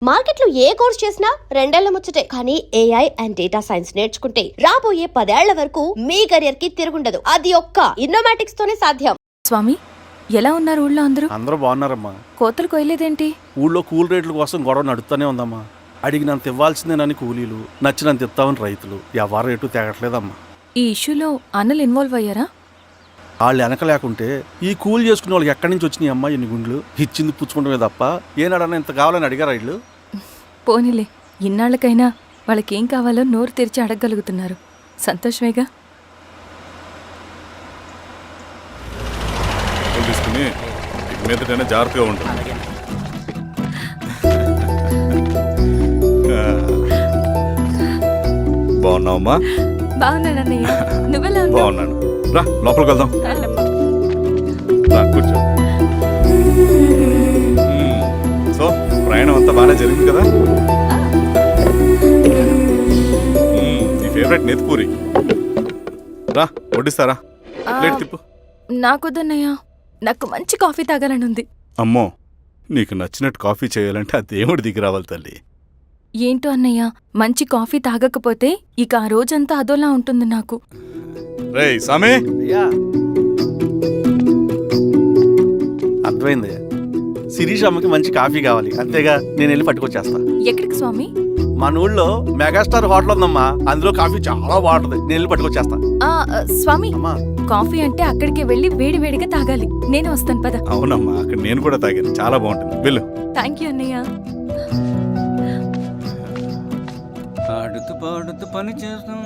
మార్కెట్లో ఏ కోర్స్ చేసినా రెండేళ్ల ముచ్చటే. కానీ ఏఐ అండ్ డేటా సైన్స్ నేర్చుకుంటే రాబోయే 10 ఏళ్ల వరకు మీ కెరియర్ కి తిరుగుండదు. అది ఒక్క ఇన్నోమాటిక్స్ తోనే సాధ్యం. స్వామి, ఎలా ఉన్నారు ఊళ్ళో అందరూ? అందరూ బాగున్నారమ్మా. కోతలు కొయ్యలేదేంటి? ఊళ్ళో కూల్ రేట్ల కోసం గొడవ నడుస్తూనే ఉందమ్మా. అడిగినంత ఇవ్వాల్సిందేనని కూలీలు, నచ్చినంత ఇస్తామని రైతులు. ఎవరు రేటు తేగట్లేదమ్మా. ఈ ఇష్యూలో అన్నలు ఇన్వాల్వ్ అయ్యారా? వాళ్ళు వెనక లేకుంటే ఈ కూలి చేసుకునే వాళ్ళకి ఎక్కడి నుంచి వచ్చినాయి అమ్మా ఎన్ని గుండ్లు? ఇచ్చింది పుచ్చుకుంటమే తప్ప ఏనాడన్నా ఇంత కావాలని అడిగారు వీళ్ళు. పోనీలే, ఇన్నాళ్ళకైనా వాళ్ళకేం కావాలో నోరు తెరిచి అడగగలుగుతున్నారు. సంతోషమేగా. తీసుకుని మీదటైనా జాగ్రత్తగా ఉంటుంది. బాగున్నావమ్మా? బాగున్నానన్నయ్య, నువ్వెలా ఉన్నావు? బాగున్నాను. రా లోపలికి వెళ్దాం. రా కూర్చో. సో ప్రయాణం అంతా బాగానే జరిగింది కదా? నీ ఫేవరెట్ నెత్తిపూరి. రా వడ్డిస్తారా? ప్లేట్ తిప్పు. నాకొద్దన్నయ్య, నాకు మంచి కాఫీ తాగాలని ఉంది. అమ్మో, నీకు నచ్చినట్టు కాఫీ చేయాలంటే ఆ దేవుడి దిగి రావాలి తల్లి. ఏంటో అన్నయ్య, మంచి కాఫీ తాగకపోతే ఇక ఆ రోజంతా అదోలా ఉంటుంది నాకు. రేయ్ సామే, అర్థమైంది. శిరీష్ అమ్మకి మంచి కాఫీ కావాలి, అంతేగా. నేను వెళ్ళి పట్టుకొచ్చేస్తా. ఎక్కడికి స్వామి? మన ఊళ్ళో మెగాస్టార్ హోటల్ ఉందమ్మా, అందులో కాఫీ చాలా బాగుంటది. నేను వెళ్ళి పట్టుకొచ్చేస్తా. స్వామి, అమ్మా, కాఫీ అంటే అక్కడికి వెళ్ళి వేడి వేడిగా తాగాలి. నేను వస్తాను పద. అవునమ్మా, అక్కడ నేను కూడా తాగాను, చాలా బాగుంటుంది. వెళ్ళు. థ్యాంక్ యూ అన్నయ్య. ఆడుతూ పాడుతూ పని చేస్తాం.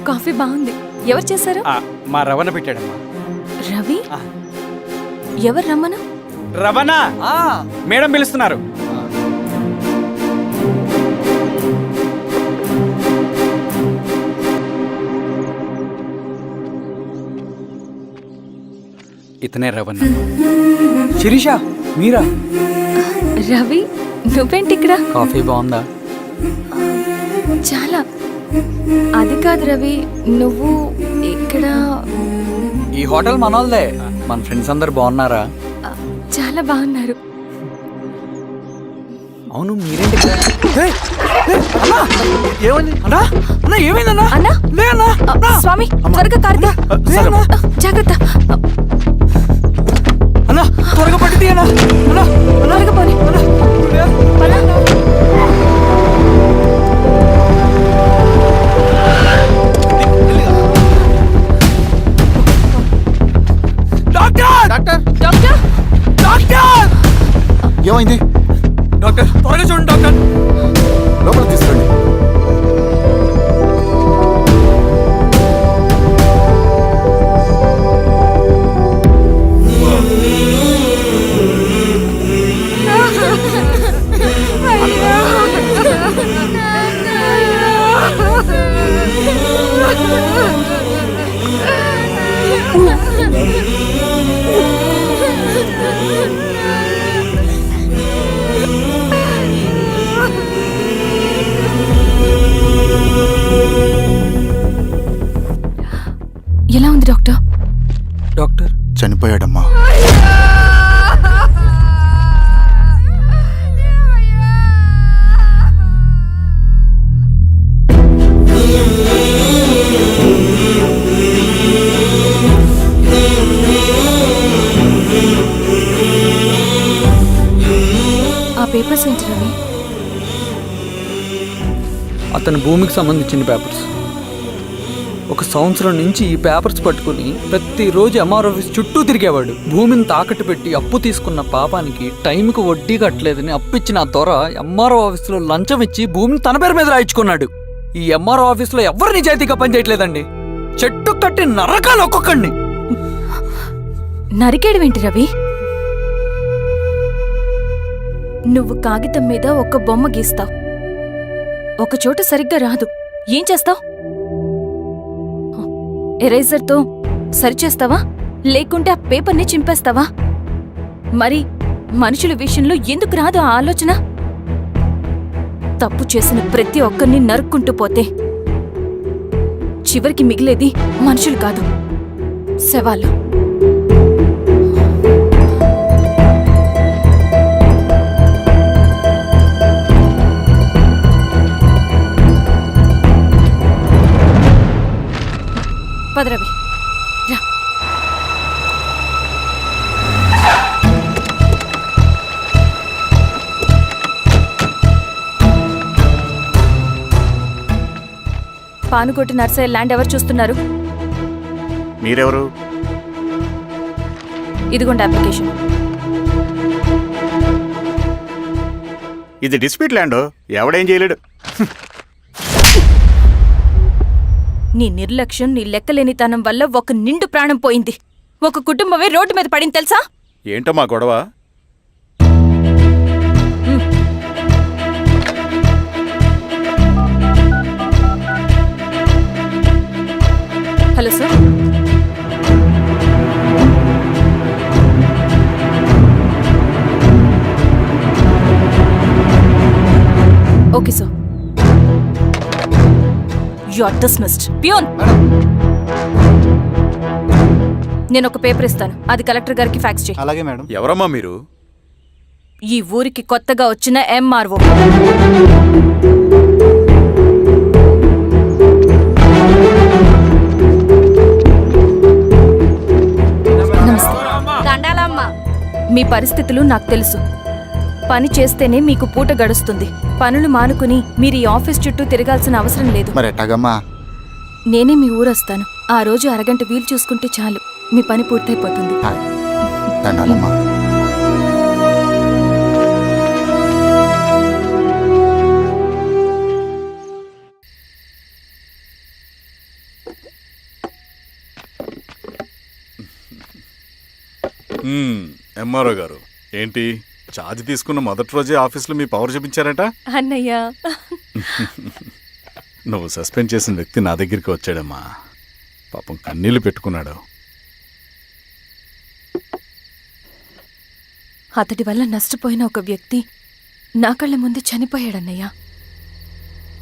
కాఫీ బాగుంది. ఎవరు చేశారు? మా రవణ పెట్టాడమ్మా. రవి? ఎవరు రమ్మను? రవణ మేడం పిలుస్తున్నారు. ఇతనే రవణ. శిరీష, మీరా? రవి, నువ్వేంటి ఇక్కడ? కాఫీ బాగుందా? చాలా. అది కాదు రవి, నువ్వు ఇక్కడ? ఈ హోటల్ మనోల్దే. మన ఫ్రెండ్స్ అందరు బాగున్నారా? చాలా బాగున్నారు. అవును, మీరేంటి ఇక్కడ? ఏమైంది? ఏమైందన్నా? అన్నా, లే అన్నా. స్వామి త్వరగా కారుతా. జాగ్రత్త అన్నా, త్వరగా పట్టి అన్నా. త్వరగా పోనీ. ఏమైంది? డాక్టర్, త్వరగా చూడండి డాక్టర్. లోపల తీసుకురండి. ఎలా ఉంది డాక్టర్? డాక్టర్ చనిపోయాడమ్మా. ఆ పేపర్స్ ఏంటి రవి? అతని భూమికి సంబంధించిన పేపర్స్. ఒక సంవత్సరం నుంచి ఈ పేపర్స్ పట్టుకుని ప్రతిరోజు ఎంఆర్ ఆఫీస్ చుట్టూ తిరిగేవాడు. భూమిని తాకట్టు పెట్టి అప్పు తీసుకున్న పాపానికి టైంకి వడ్డీ కట్టలేదని అప్పిచ్చిన ఆ దొర ఎంఆర్ఓ ఆఫీస్లో లంచం ఇచ్చి భూమిని తన పేరు మీద రాయించుకున్నాడు. ఈ ఎంఆర్ఓ ఆఫీస్లో ఎవరు నిజాయితీగా పనిచేయట్లేదండి. చెట్టు కట్టి నరకాలు ఒక్కొక్కడిని. నరికేడవేంటి రవి? నువ్వు కాగితం మీద ఒక బొమ్మ గీస్తావు, ఒక చోట సరిగ్గా రాదు. ఏం చేస్తావు? ఎరేజర్తో సరిచేస్తావా, లేకుంటే ఆ పేపర్ని చింపేస్తావా? మరి మనుషుల విషయంలో ఎందుకు రాదు ఆ ఆలోచన? తప్పు చేసిన ప్రతి ఒక్కరిని నరుక్కుంటూ పోతే చివరికి మిగిలేది మనుషులు కాదు, శవాలు. పానుకోటి నర్సయ్య ల్యాండ్ ఎవరు చూస్తున్నారు? మీరెవరు? ఇదిగోండి అప్లికేషన్. ఇది డిస్ప్యూట్ ల్యాండ్, ఎవడేం చేయలేడు. నీ నిర్లక్ష్యం, నీ లెక్కలేనితనం వల్ల ఒక నిండు ప్రాణం పోయింది. ఒక కుటుంబమే రోడ్డు మీద పడింది తెలుసా? ఏంటో మా గొడవ? Hello sir. Okay sir. You are dismissed. Peon, నేను ఒక పేపర్ ఇస్తాను, అది కలెక్టర్ గారికి ఫ్యాక్స్ చేయి. అలాగే మేడం. ఎవరమ్మా మీరు? ఈ ఊరికి కొత్తగా వచ్చిన ఎంఆర్ఓ. మీ పరిస్థితులు నాకు తెలుసు. పని చేస్తేనే మీకు పూట గడుస్తుంది. పనులు మానుకుని మీరు ఈ ఆఫీస్ చుట్టూ తిరగాల్సిన అవసరం లేదు. మరి ఎట్టాగమ్మా? నేనే మీ ఊరొస్తాను. ఆ రోజు అరగంట వీలు చూసుకుంటే చాలు, మీ పని పూర్తయిపోతుంది. దండాలమ్మా. ఎంఆర్ఓ గారు, ఏంటి ఛార్జ్ తీసుకున్న మొదటి రోజే ఆఫీస్లో మీ పవర్ చూపించారట? అన్నయ్య, నువ్వు సస్పెండ్ చేసిన వ్యక్తి నా దగ్గరికి వచ్చాడమ్మా. పాపం కన్నీళ్లు పెట్టుకున్నాడు. అతడి వల్ల నష్టపోయిన ఒక వ్యక్తి నా కళ్ళ ముందు చనిపోయాడన్నయ్య.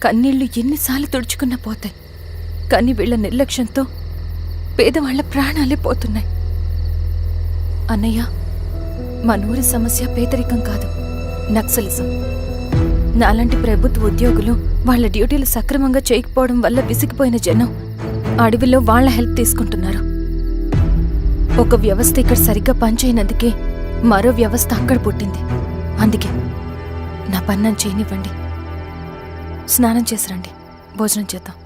కన్నీళ్లు ఎన్నిసార్లు తుడుచుకున్నా పోతాయి, కానీ వీళ్ల నిర్లక్ష్యంతో పేదవాళ్ల ప్రాణాలే పోతున్నాయి. అన్నయ్య, మనూరి సమస్య పేదరికం కాదు, నక్సలిజం. నాలాంటి ప్రభుత్వ ఉద్యోగులు వాళ్ళ డ్యూటీలు సక్రమంగా చేయకపోవడం వల్ల విసిగిపోయిన జనం అడవిలో వాళ్ల హెల్ప్ తీసుకుంటున్నారు. ఒక వ్యవస్థ ఇక్కడ సరిగ్గా పనిచేయనందుకే మరో వ్యవస్థ అక్కడ పుట్టింది. అందుకే నా పన్నం చేయనివ్వండి. స్నానం చేసిరండి, భోజనం చేద్దాం.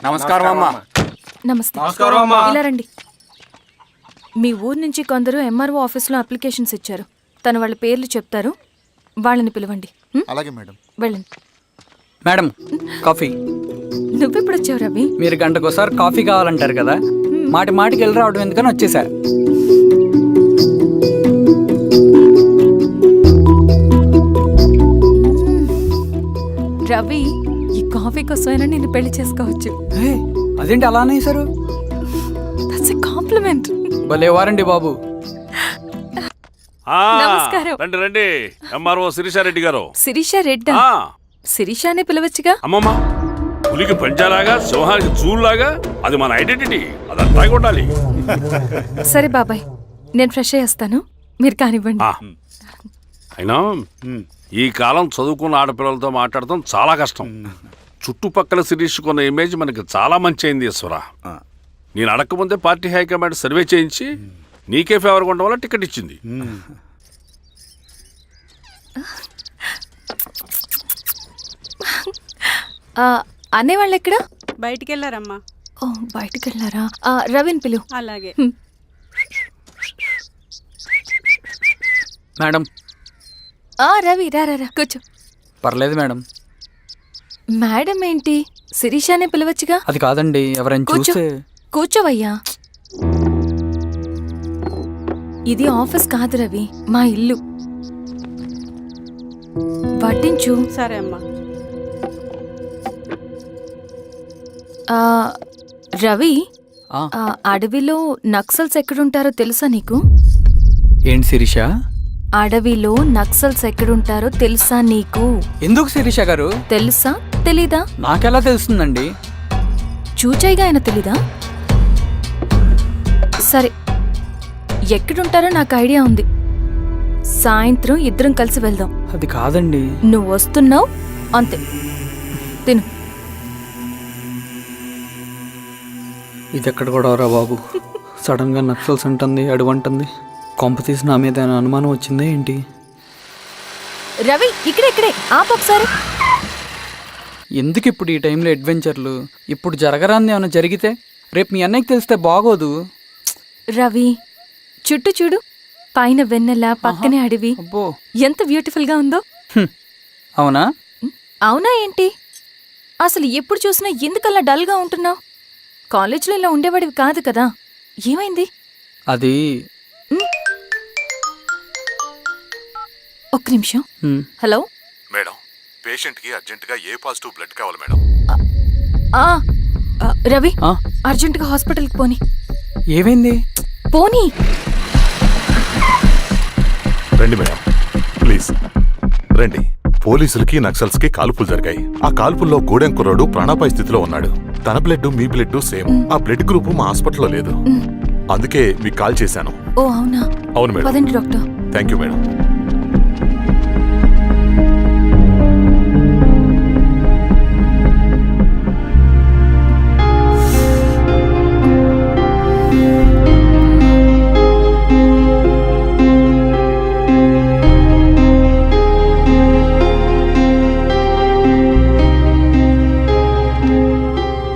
నమస్కారం అమ్మా. నమస్తే. ఇలా రండి. మీ ఊరు నుంచి కొందరు ఎంఆర్ఓ ఆఫీస్లో అప్లికేషన్స్ ఇచ్చారు. తను వాళ్ళ పేర్లు చెప్తారు, వాళ్ళని పిలవండి. అలాగే మేడం. వెళ్ళండి. Madam, coffee. నువ్వెప్పుడు వచ్చావు రవి? మీరు గంటకోసారి కాఫీ కావాలంటారు కదా, మాటి మాటికి వెళ్ళి రావడం ఎందుకని వచ్చేసా. రవి, ఈ కాఫీ కోసమైనా నేను పెళ్లి చేసుకోవచ్చు. అదేంటి అలా అనేసారు? That's a compliment. భలే వారండి బాబు. నమస్కారం. రండి రండి. ఎంఆర్ఓ శిరీషారెడ్డి గారు. శిరీష రెడ్డా? శిరీష అనే పిలవచ్చుగా. అమ్మమ్మ, పులికి పంచాలాగా సింహానికి జూలాగా అది మన ఐడెంటిటీ, అదంతా ఉండాలి. సరే బాబాయ్, నేను ఫ్రెష్ అయ్యేస్తాను, మీరు కానివ్వండి. అయినా ఈ కాలం చదువుకున్న ఆడపిల్లలతో మాట్లాడటం చాలా కష్టం. చుట్టుపక్కల శిరీష్ కొన్న ఇమేజ్ మనకి చాలా మంచి అయింది ఈశ్వర. నేను అడగకముందే పార్టీ హైకమాండ్ సర్వే చేయించి నీకే ఫేవర్గా ఉండడం వల్ల టికెట్ ఇచ్చింది. అనేవాళ్ళు ఎక్కడ? బయటికి వెళ్ళారమ్మా. ఓ, బయటికి వెళ్ళారా? రవిని పిలువు. అలాగే. మేడం. రవి రా రా, కూర్చో. పర్లేదు మేడం. మేడం ఏంటి, శిరీషానే పిలవచ్చుగా. అది కాదండి, ఎవరైనా చూస్తే. కూర్చోవయ్యా. ఇది ఆఫీస్ కాదు రవి, మా ఇల్లు. వడ్డించు. సరే అమ్మా. రవి, అడవిలో నక్సల్స్ ఎక్కడుంటారో తెలుసా నీకు? ఏంటి శిరీష? అడవిలో నక్సల్స్ ఎక్కడుంటారో తెలుసా నీకు? ఎందుకు శిరీష గారు? తెలుసా తెలీదా? నాకెలా తెలుస్తుందండి? చూచాయిగా ఆయన తెలీదా? సరే, ఎక్కడుంటారో నాకు ఐడియా ఉంది. సాయంత్రం ఇద్దరం కలిసి వెళ్దాం. అది కాదండి. నువ్వు వస్తున్నావు అంతే, తిను. ఇది ఎక్కడ కూడా రా బాబు, సడన్గా నక్సల్స్ అంటుంది, అడువంటుంది. కొంప తీసి నా మీద ఏమైనా అనుమానం వచ్చిందే ఏంటి? రవి ఇక్కడే ఆపు ఒకసారి. ఎందుకు ఇప్పుడు ఈ టైంలో అడ్వెంచర్లు? ఇప్పుడు జరగరాంది ఏమైనా జరిగితే రేపు మీ అన్నయ్యకి తెలిస్తే బాగోదు. రవి చుట్టూ చూడు, పైన వెన్నెల, పక్కనే అడవి. అబ్బో, ఎంత బ్యూటిఫుల్ గా ఉందో. అవునా? అవునా ఏంటి? అసలు ఎప్పుడు చూసినా ఎందుకలా డల్ గా ఉంటున్నావు? కాలేజీలో ఇలా ఉండేవాడివి కాదు కదా, ఏమైంది? అది ఒక్క నిమిషం. హలో మేడం, పేషెంట్కి అర్జెంటుగా ఏ పాజిటివ్ బ్లడ్ కావాలి మేడం. రవి ఆ? అర్జెంటుగా హాస్పిటల్కి పోని. ఏమైంది? పోనీ. రండి మేడం, ప్లీజ్ రండి. పోలీసులకి నక్సల్స్కి కాల్పులు జరిగాయి. ఆ కాల్పుల్లో గూడెం కుర్రాడు ప్రాణాపాయ స్థితిలో ఉన్నాడు. తన బ్లడ్ మీ బ్లడ్ సేమ్. ఆ బ్లడ్ గ్రూప్ మా హాస్పిటల్లో లేదు, అందుకే మీకు కాల్ చేశాను. ఓ అవునా? అవును మేడం. పదండి doctor. Thank you madam.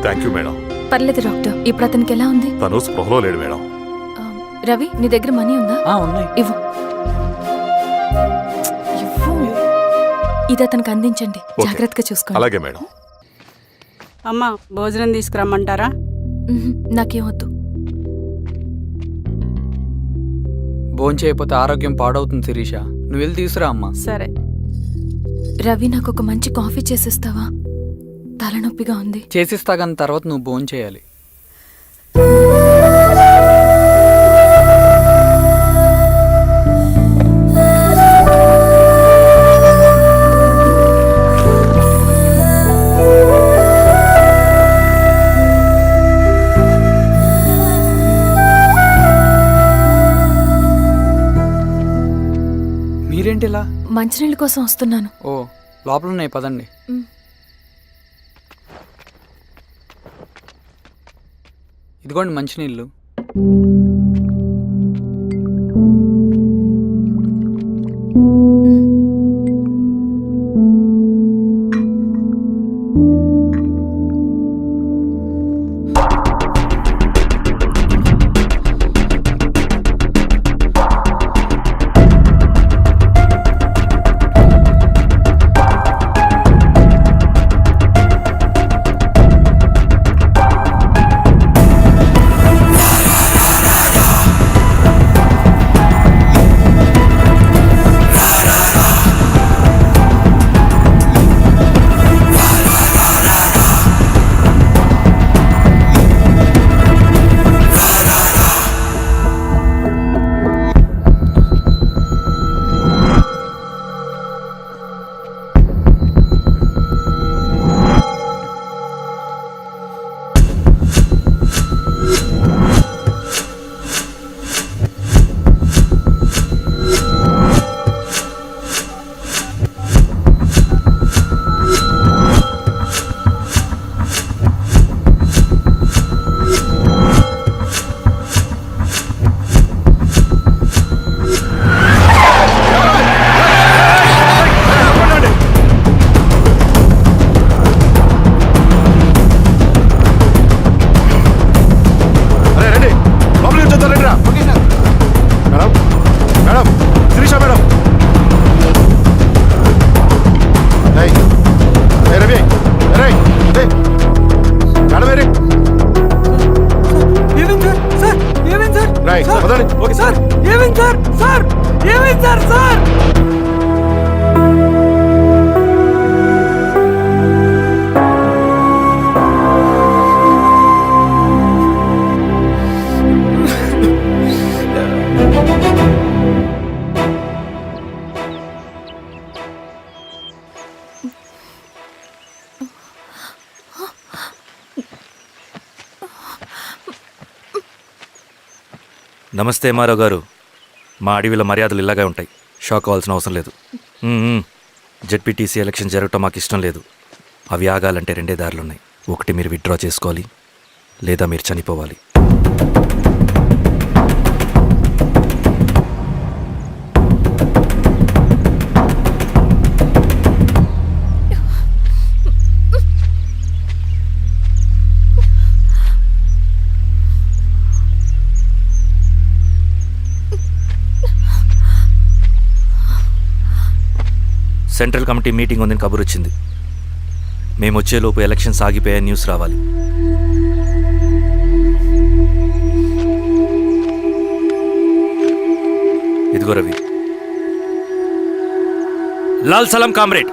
Thank you madam. పర్లేదు డాక్టర్, ఇప్పుడు అతనికి ఎలా ఉంది? తను స్పృహలో లేడు మేడం. రవి నీ దగ్గర మనీ ఉందా? ఉన్నాయి. ఇవ్వు. ఇది అతనికి అందించండి, ఓకే. జాగ్రత్తగా చూసుకోండి. అలాగే మేడం. అమ్మా భోజనం తీసుకురమ్మంటారా? నాకేం వద్దు. భోంచేయకపోతే ఆరోగ్యం పాడవుతుంది శిరీష. నువ్వు వెళ్ళి తీసురా అమ్మా. సరే. రవి నాకు ఒక మంచి కాఫీ చేసిస్తావా? తలనొప్పిగా ఉంది. చేసిస్తా కానీ తర్వాత నువ్వు భోంచేయాలి. మీరేంటిలా? మంచినీళ్ళ కోసం వస్తున్నాను. ఓ, లోపల ఉన్నాయి, పదండి. ఇదిగోండి మంచినీళ్ళు. నమస్తే ఎంఆర్ఓ గారు. మా అడవిలో మర్యాదలు ఇలాగే ఉంటాయి, షాక్ అవ్వాల్సిన అవసరం లేదు. జెడ్పీటీసీ ఎలక్షన్ జరగటం మాకు ఇష్టం లేదు. అవి ఆగాలంటే రెండే దారులు ఉన్నాయి. ఒకటి మీరు విత్డ్రా చేసుకోవాలి, లేదా మీరు చనిపోవాలి. సెంట్రల్ కమిటీ మీటింగ్ ఉందని కబురు వచ్చింది. మేము వచ్చేలోపు ఎలక్షన్స్ ఆగిపోయే న్యూస్ రావాలి. ఇదిగో రవి. లాల్ సలాం కామ్రేడ్.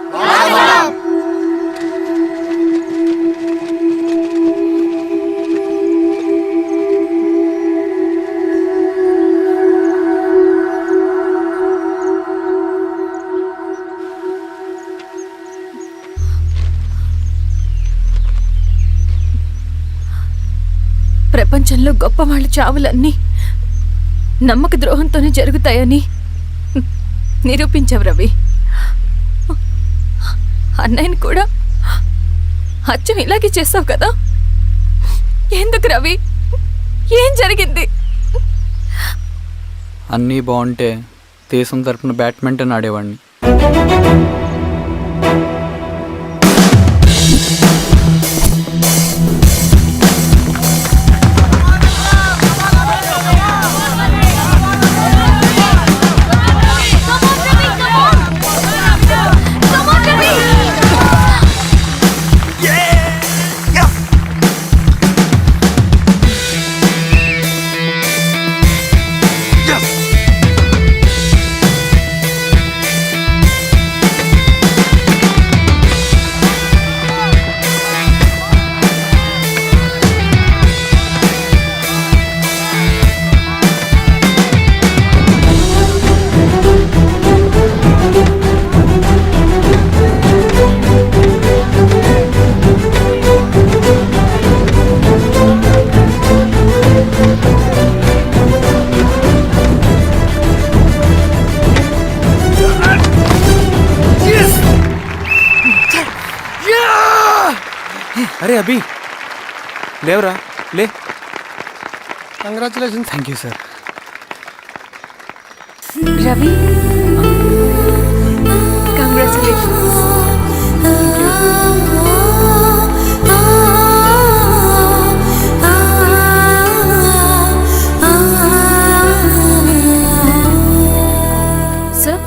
ప్రపంచంలో గొప్ప వాళ్ళ చావులన్నీ నమ్మక ద్రోహంతోనే జరుగుతాయని నిరూపించావు రవి. అన్నయ్యని కూడా అచ్చం ఇలాగే చేస్తావు కదా? ఎందుకు రవి? ఏం జరిగింది? అన్నీ బాగుంటే దేశం తరపున బ్యాడ్మింటన్ ఆడేవాడిని. అరే అభి, లేవరా, లే. Congratulation. Thank you sir. Ravi, congratulations. Sir,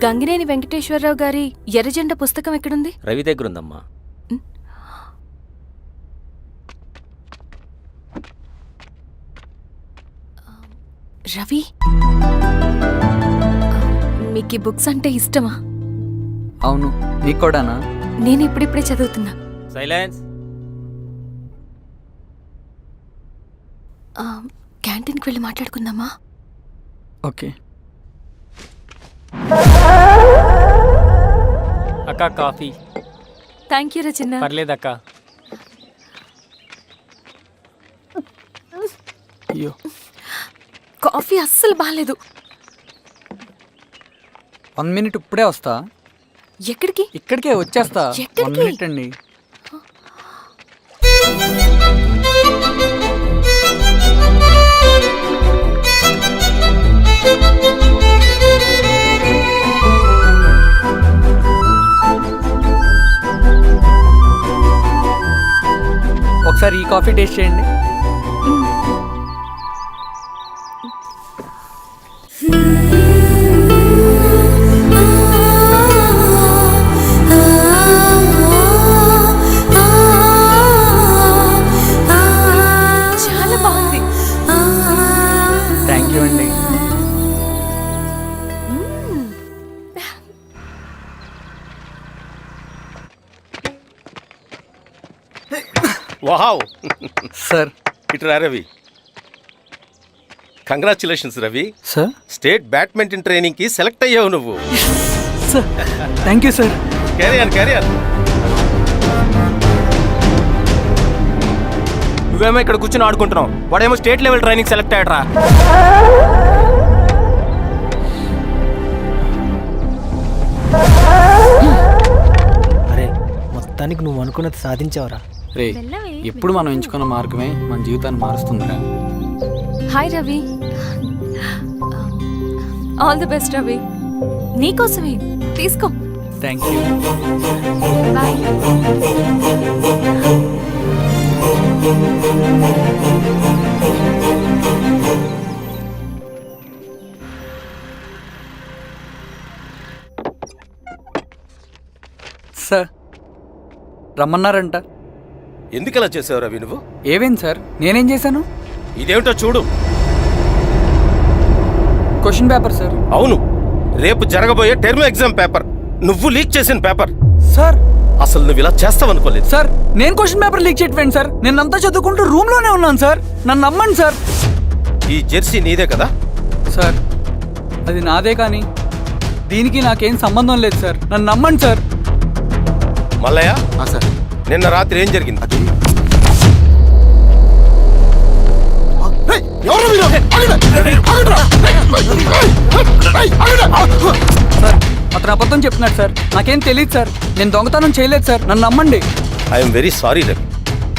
Gangineni Venkateswararao గారి ఎర్రజెండ పుస్తకం ఎక్కడుంది? రవి దగ్గర ఉందమ్మా. రవి, మీకు ఈ బుక్స్ అంటే ఇష్టమా? అవును, నీకు కూడానా? నేను ఇప్పుడిప్పుడే చదువుతున్నా. సైలెన్స్. క్యాంటీన్కి వెళ్ళి మాట్లాడుకుందామా? ఓకే. అక్క కాఫీ. థ్యాంక్ యూ రచన. పర్లేదక్క. అయ్యో, కాఫీ అస్సలు బాగాలేదు. 1 minute ఇప్పుడే వస్తా. ఎక్కడికి? ఇక్కడికే వచ్చేస్తా. ఎక్కడికి? 1 minute అండి. ఒకసారి ఈ కాఫీ టేస్ట్ చేయండి. చాలా బాగుంది. థ్యాంక్ యూ అండి. వావ్. సార్, ఇట్రా Ravi. Congratulations Ravi. Sir, state badminton training కి సెలెక్ట్ అయ్యావు నువ్వు. Sir, thank you sir. Carrier. నువ్వేమో ఇక్కడ కూర్చొని ఆడుకుంటున్నావు, వాడేమో స్టేట్ లెవెల్ ట్రైనింగ్ సెలెక్ట్ అయ్యాడ్రా. అరే, మొత్తానికి నువ్వు అనుకున్నది సాధించావురా. రే ఎప్పుడు మనం ఎంచుకున్న మార్గమే మన జీవితాన్ని మారుస్తుందిరా. Hi Ravi. All the best Ravi. నీకోసమే తీసుకో. Thank you. బాయ్. సార్ రమ్మన్నారంట. ఎందుకు అలా చేసావు రవి నువ్వు? ఏవేం సార్, నేనేం చేశాను? ఇదేమిటో చూడు. Question paper sir. అవును, రేపు జరగబోయే టర్మ్ ఎగ్జామ్ పేపర్. నువ్వు లీక్ చేసిన పేపర్. సార్ అసలు నువ్వు ఇలా చేస్తావనుకోలేదు. సార్ నేను క్వశ్చన్ పేపర్ లీక్ చేయట్లేండి సార్. నేనంతా చదువుకుంటూ రూమ్లోనే ఉన్నాను సార్. నన్ను నమ్మండి సార్. ఈ జెర్సీ నీదే కదా? సార్ అది నాదే, కానీ దీనికి నాకేం సంబంధం లేదు సార్. నన్ను నమ్మండి సార్. మల్లయ్య, సార్ నిన్న రాత్రి ఏం జరిగింది? అది ఎవరు మీరు? సార్ అతను అబద్ధం చెప్తున్నాడు సార్. నాకేం తెలియదు సార్. నేను దొంగతనం చేయలేదు సార్. నన్ను నమ్మండి. ఐఎమ్ వెరీ సారీ రవి,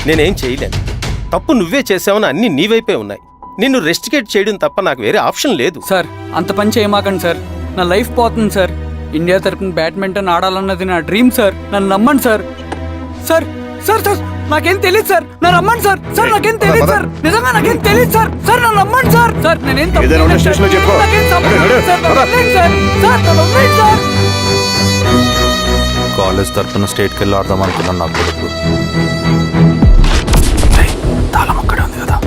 నేనేం చేయలేను. తప్పు నువ్వే చేసావని అన్ని నీ వైపే ఉన్నాయి. నిన్ను రెస్టికేట్ చేయడం తప్ప నాకు వేరే ఆప్షన్ లేదు. సార్ అంత పని చేయమాకండి సార్. నా లైఫ్ పోతుంది సార్. ఇండియా తరపున బ్యాడ్మింటన్ ఆడాలన్నది నా డ్రీమ్ సార్. నన్ను నమ్మండి సార్. సార్ సార్ సార్ నాకేం తెలియదు సార్. నన్ను నమ్మండి సార్. సార్ నాకేం తెలియదు సార్. నిజంగా నాకేం తెలియదు సార్. సార్ నన్ను నమ్మండి సార్. సార్ నేనేం తప్పు చేయలేదు సార్. నాకేం సంబంధం లేదు సార్. నన్ను వదిలేయండి సార్. సార్ నన్ను వదిలేయండి సార్. కాలేజ్ తరఫున స్టేట్కి వెళ్ళి ఆడదాం అనుకున్నాను నా కొడుకు. తాళం అక్కడే ఉంది కదా.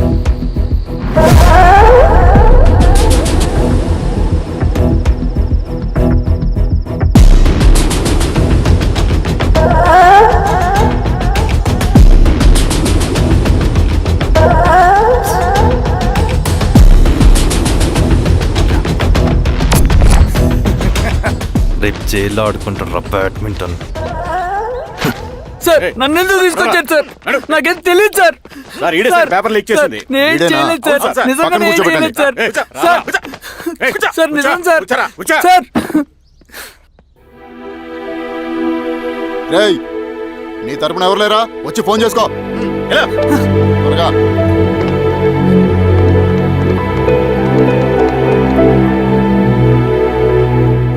రేపు జైల్లో ఆడుకుంటారా బ్యాడ్మింటన్? సార్ నన్ను ఎందుకు తీసుకొచ్చారు సార్? నాకేం తెలియదు సార్. పేపర్ లీక్ చేసింది. నేను చేయలేదు సార్. నిజంగా నేను చేయలేదు సార్. సార్ నిజం సార్. సార్ రేయ్, నీ తరపున ఎవరు లేరా? వచ్చి ఫోన్ చేసుకో త్వరగా.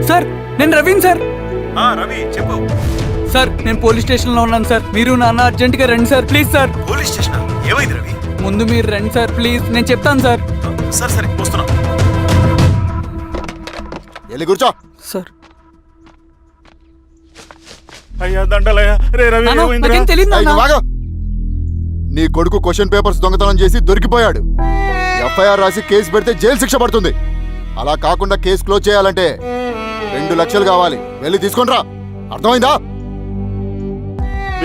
సార్ నేను రవీన్ సార్. రవి చెప్పు. సార్ నేను పోలీస్ స్టేషన్ లో ఉన్నాను సార్. మీరు నాన్న అర్జెంట్ గా రండి sir. Please sir. Police station ఏమైంది రవి? ముందు మీరు రండి సార్ ప్లీజ్. నేను చెప్తాను సార్. సరే సరే వస్తున్నా. వెళ్ళి కూర్చో. సార్ అయ్యా దండలయ్యా. రే రవి నాన్న, ఏమైందిరా? నాకేం తెలియదు ఏయ్, నాన్న. నువ్వు ఆగు. నీ కొడుకు క్వశ్చన్ పేపర్స్ దొంగతనం చేసి దొరికిపోయాడు. ఎఫ్ఐఆర్ రాసి కేసు పెడితే జైలు శిక్ష పడుతుంది. అలా కాకుండా కేసు క్లోజ్ చేయాలంటే 2 లక్షలు కావాలి. వెళ్ళి తీసుకొని రా. అర్థమైందా?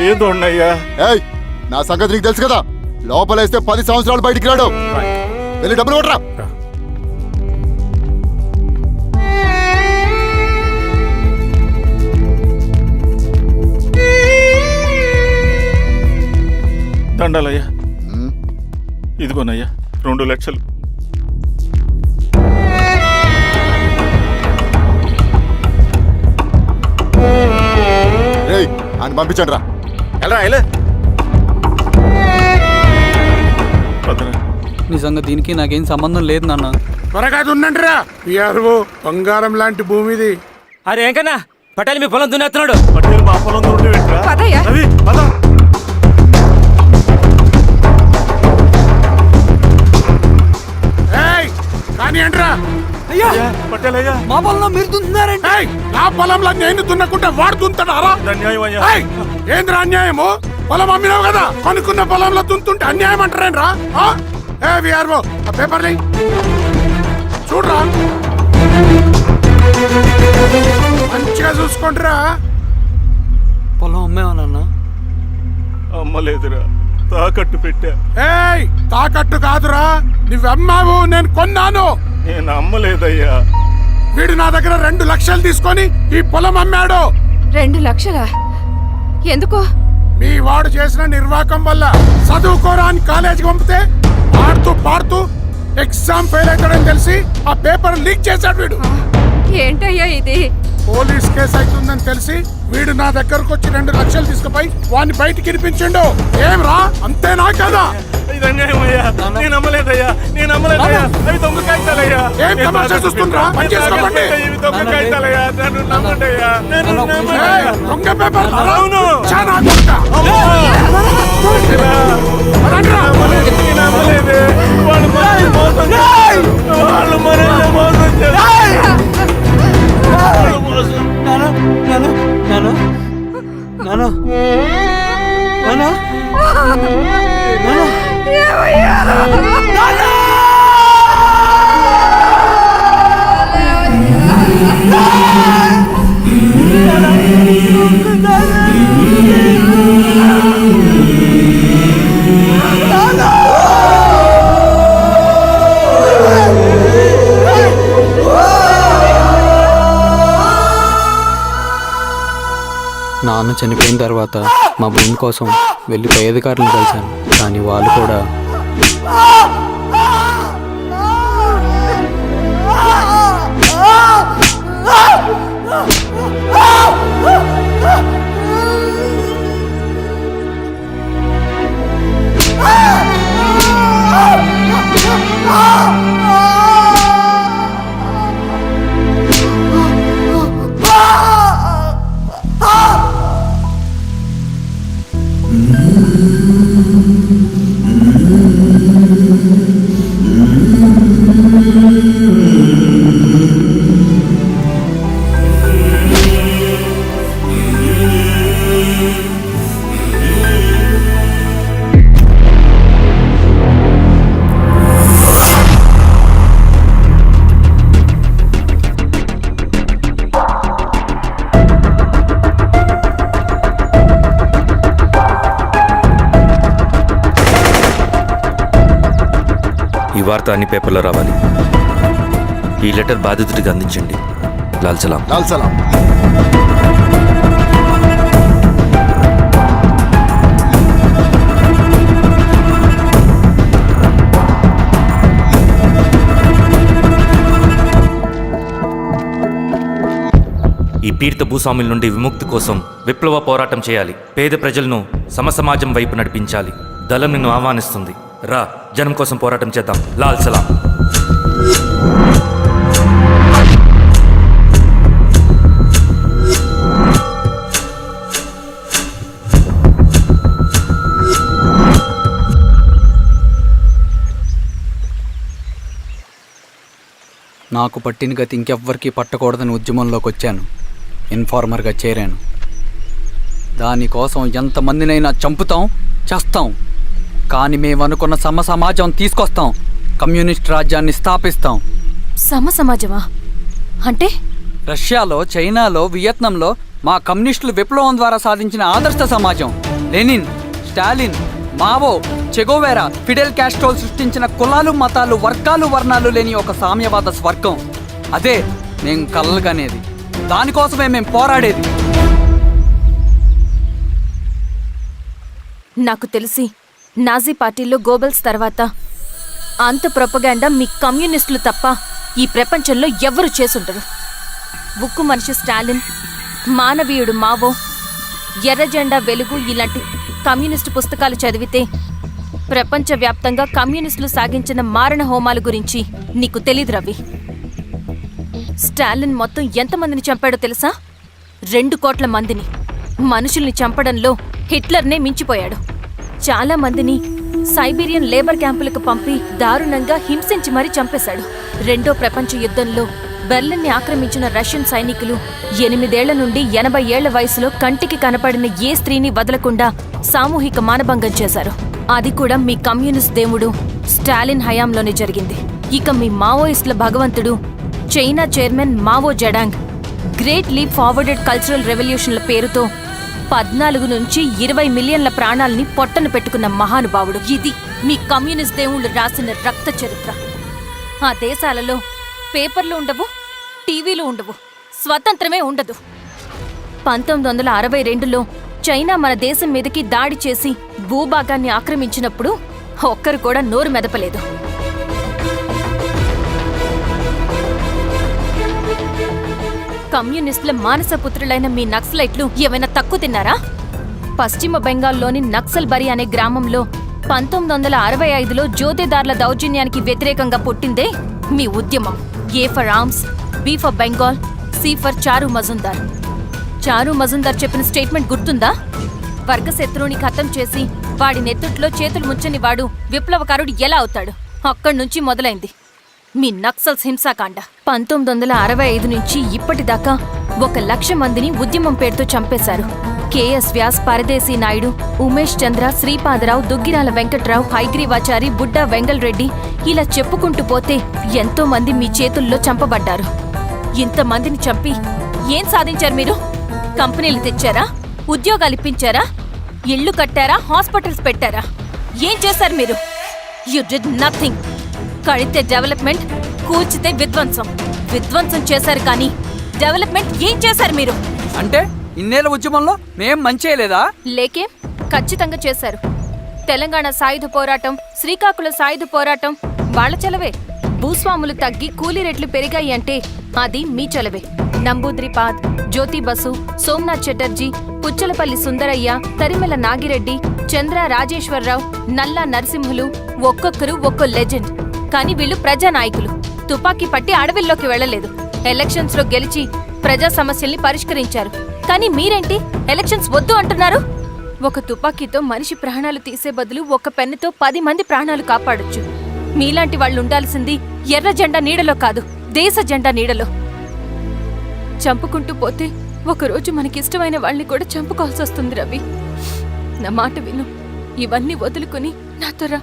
ఏదోన్నయ్యా. ఏయ్, నా సంగతి నీకు తెలుసు కదా. లోపలేస్తే 10 సంవత్సరాలు బయటికి రాడు. వెళ్ళి డబ్బులు కొట్టరా. దండాలయ్యా. ఇదిగోనయ్యా 2 లక్షలు. రేయ్, ఆయన పంపించండి రా. ఎలా ఎలా నిజంగా దీనికి నాకేం సంబంధం లేదు నాన్న. త్వరగా దున్నండిరా. బంగారం లాంటి భూమిది. అరే ఏంకన్నా పటేల్ మీ పొలం దున్నేస్తున్నాడు. పటేల్ మా పొలం దున్నుడు ఏంట్రా? రవి పద. కానీ అంటరా అయ్యా పటేల్ అయ్యా. మా పొలంలో మీరు దున్నుతున్నారండి. నా పొలంలో నేను దున్నకుంటే వాడు దున్నుతాడా? అన్యాయం అయ్యా. ఏంద్రా అన్యాయము? పొలం అమ్మినావు కదా, కొనుక్కున్న పొలంలో దున్నుతుంటే అన్యాయం అంటారేంట్రా? విఆర్ఓ ఆ పేపర్లు చూడరా, మంచిగా చూసుకుంటారా. పొలం అమ్మేమన్నా? అమ్మలేదురా, తాకట్టు పెట్టా. ఏయ్ తాకట్టు కాదురా, నువ్వమ్మావు, నేను కొన్నాను. నేను అమ్మలేదయ్యా. వీడు నా దగ్గర 2 లక్షలు తీసుకొని ఈ పొలం అమ్మాడు. 2 లక్షలా? ఎందుకు? మీ వాడు చేసిన నిర్వాకం వల్ల చదువుకోరా అని కాలేజీకి పంపితే ఆడుతూ పాడుతూ ఎగ్జామ్ ఫెయిల్ అవుతాడని తెలిసి ఆ పేపర్ లీక్ చేశాడు వీడు. ఏంటయ్యా ఇది? పోలీస్ కేసు అవుతుందని తెలిసి వీడు నా దగ్గరకు వచ్చి 2 లక్షలు తీసుకుపోయి వాడిని బయటికి ఇరిపించిండు. ఏం రా, అంతేనా కదా? ఏం తమాషా చూస్తుండ్రా? పని చేసుకోమండి. ఏయ్, దొంగ పేపర్ చాలా దొంగ. పదండ్రా. నాన్న చనిపోయిన తర్వాత మా భూమి కోసం వెళ్ళి పై అధికారులను కలిశాను, కానీ వాళ్ళు కూడా ఈ వార్త అన్ని పేపర్లో రావాలి. ఈ లెటర్ బాధితుడికి అందించండి. లాల్ సలాం. లాల్ సలాం. ఈ పీడిత భూస్వాముల నుండి విముక్తి కోసం విప్లవ పోరాటం చేయాలి. పేద ప్రజలను సమసమాజం వైపు నడిపించాలి. దళం నిన్ను ఆహ్వానిస్తుంది. రా, జనం కోసం పోరాటం చేద్దాం. లాల్ సలాం. నాకు పట్టిన గతి ఇంకెవ్వరికీ పట్టకూడదని ఉద్యమంలోకి వచ్చాను. ఇన్ఫార్మర్గా చేరాను. దానికోసం ఎంతమందినైనా చంపుతాం, చేస్తాం. కానీ మేమనుకున్న సమాజం తీసుకొస్తాం. కమ్యూనిస్ట్ రాజ్యాన్ని స్థాపిస్తాం. సమాజమా అంటే? రష్యాలో, చైనాలో, వియత్నంలో మా కమ్యూనిస్టులు విప్లవం ద్వారా సాధించిన ఆదర్శ సమాజం. Lenin, Stalin, Mao, Che Guevara, Fidel క్యాస్ట్రోల్ సృష్టించిన కులాలు, మతాలు, వర్గాలు, వర్ణాలు లేని ఒక సామ్యవాద స్వర్గం. అదే మేం కలలుగనేది. దానికోసమే మేం పోరాడేది. నాకు తెలిసి నాజీ పార్టీలో గోబెల్స్ తర్వాత అంత ప్రొపగాండా మీ కమ్యూనిస్టులు తప్ప ఈ ప్రపంచంలో ఎవ్వరూ చేసుండరు. ఉక్కు మనిషి స్టాలిన్, మానవీయుడు మావో, ఎర్ర జెండా వెలుగు ఇలాంటి కమ్యూనిస్టు పుస్తకాలు చదివితే ప్రపంచవ్యాప్తంగా కమ్యూనిస్టులు సాగించిన మారణ హోమాల గురించి నీకు తెలీదు రవి. స్టాలిన్ మొత్తం ఎంతమందిని చంపాడో తెలుసా? 2 కోట్ల మందిని. మనుషుల్ని చంపడంలో హిట్లర్నే మించిపోయాడు. చాలా మందిని సైబీరియన్ లేబర్ క్యాంపులకు పంపి దారుణంగా హింసించి మరీ చంపేశాడు. 2వ ప్రపంచ యుద్ధంలో బెర్లిన్ని ఆక్రమించిన రష్యన్ సైనికులు 8 ఏళ్ల నుండి 80 ఏళ్ల వయసులో కంటికి కనపడిన ఏ స్త్రీని వదలకుండా సామూహిక మానభంగం చేశారు. అది కూడా మీ కమ్యూనిస్ట్ దేవుడు స్టాలిన్ హయాంలోనే జరిగింది. ఇక మీ మావోయిస్టుల భగవంతుడు China chairman Mao Zedong great leap forwarded cultural రెవల్యూషన్ల పేరుతో 14 నుంచి 20 మిలియన్ల ప్రాణాలని పొట్టన పెట్టుకున్న మహానుభావుడు. ఇది మీ కమ్యూనిస్ట్ దేవుళ్ళు రాసిన రక్త చరిత్ర. ఆ దేశాలలో పేపర్లు ఉండవు, టీవీలు ఉండవు, స్వతంత్రమే ఉండదు. 1962లో చైనా మన దేశం మీదకి దాడి చేసి భూభాగాన్ని ఆక్రమించినప్పుడు ఒక్కరు కూడా నోరు మెదపలేదు. కమ్యూనిస్టుల మానసపుత్రులైన మీ నక్సలైట్లు ఏమైనా తక్కువ తిన్నారా? పశ్చిమ బెంగాల్లోని నక్సల్బరి అనే గ్రామంలో 1965లో జ్యోతిదార్ల దౌర్జన్యానికి వ్యతిరేకంగా పుట్టిందే మీ ఉద్యమం. A for arms, B for Bengal, C for Charu Majumdar. చారు మజుందార్ చెప్పిన స్టేట్మెంట్ గుర్తుందా? వర్గశత్రువుని ఖతం చేసి వాడి నెత్తుట్లో చేతులు ముంచని వాడు విప్లవకారుడు ఎలా అవుతాడు? అక్కడి నుంచి మొదలైంది మీ నక్సల్స్ హింసాకాండ. 1965 నుంచి ఇప్పటిదాకా 1,00,000 మందిని ఉద్యమం పేరుతో చంపేశారు. కేఎస్ వ్యాస్, పరదేశీ నాయుడు, ఉమేష్ చంద్ర, శ్రీపాదరావు, దుగ్గిరాల వెంకట్రావు, హైగ్రీవాచారి, బుడ్డా వెంగల్ రెడ్డి, ఇలా చెప్పుకుంటూ పోతే ఎంతో మంది మీ చేతుల్లో చంపబడ్డారు. ఇంతమందిని చంపి ఏం సాధించారు మీరు? కంపెనీలు తెచ్చారా? ఉద్యోగాలు ఇప్పించారా? ఇళ్లు కట్టారా? హాస్పిటల్స్ పెట్టారా? ఏం చేశారు మీరు? You did nothing. కడితే డెవలప్మెంట్, కూల్చితే విధ్వంసం. విధ్వంసం చేశారు కానీ డెవలప్మెంట్ ఏం చేశారు మీరు? అంటే ఇన్నేళ్ల ఉద్యమంలో మేం మంచి చేయలేదా? లేకే, ఖచ్చితంగా చేశారు. తెలంగాణ సాయుధ పోరాటం, శ్రీకాకుళం సాయుధ పోరాటం వాళ్ళ చలవే. భూస్వాములు తగ్గి కూలీ రేట్లు పెరిగాయి అంటే అది మీ చలవే. నంబూద్రిపాద్, జ్యోతి బసు, సోమనాథ్ చటర్జీ, పుచ్చలపల్లి సుందరయ్య, తరిమెల నాగిరెడ్డి, చంద్ర రాజేశ్వరరావు, నల్లా నరసింహులు ఒక్కొక్కరు ఒక్కో లెజెండ్. కానీ వీళ్ళు ప్రజానాయకులు. తుపాకీ పట్టి అడవిల్లోకి వెళ్లలేదు. ఎలక్షన్స్ లో గెలిచి ప్రజా సమస్యల్ని పరిష్కరించారు. కానీ మీరేంటి ఎలక్షన్స్ వద్దు అంటున్నారు? ఒక తుపాకీతో మనిషి ప్రాణాలు తీసే బదులు ఒక పెన్నుతో 10 మంది ప్రాణాలు కాపాడొచ్చు. మీలాంటి వాళ్ళు ఉండాల్సింది ఎర్ర జెండా నీడలో కాదు, దేశ జెండా నీడలో. చంపుకుంటూ పోతే ఒకరోజు మనకిష్టమైన వాళ్ళని కూడా చంపుకోవాల్సి వస్తుంది రవి. నా మాట విను. ఇవన్నీ వదులుకుని నాతో రా.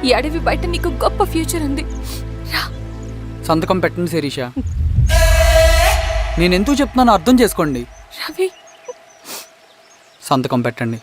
ఈ అడవి బయట నీకు గొప్ప ఫ్యూచర్ ఉంది. రా. సంతకం పెట్టండి శిరీష. నేనెందుకు చెప్తున్నానో అర్థం చేసుకోండి. రవి, సంతకం పెట్టండి.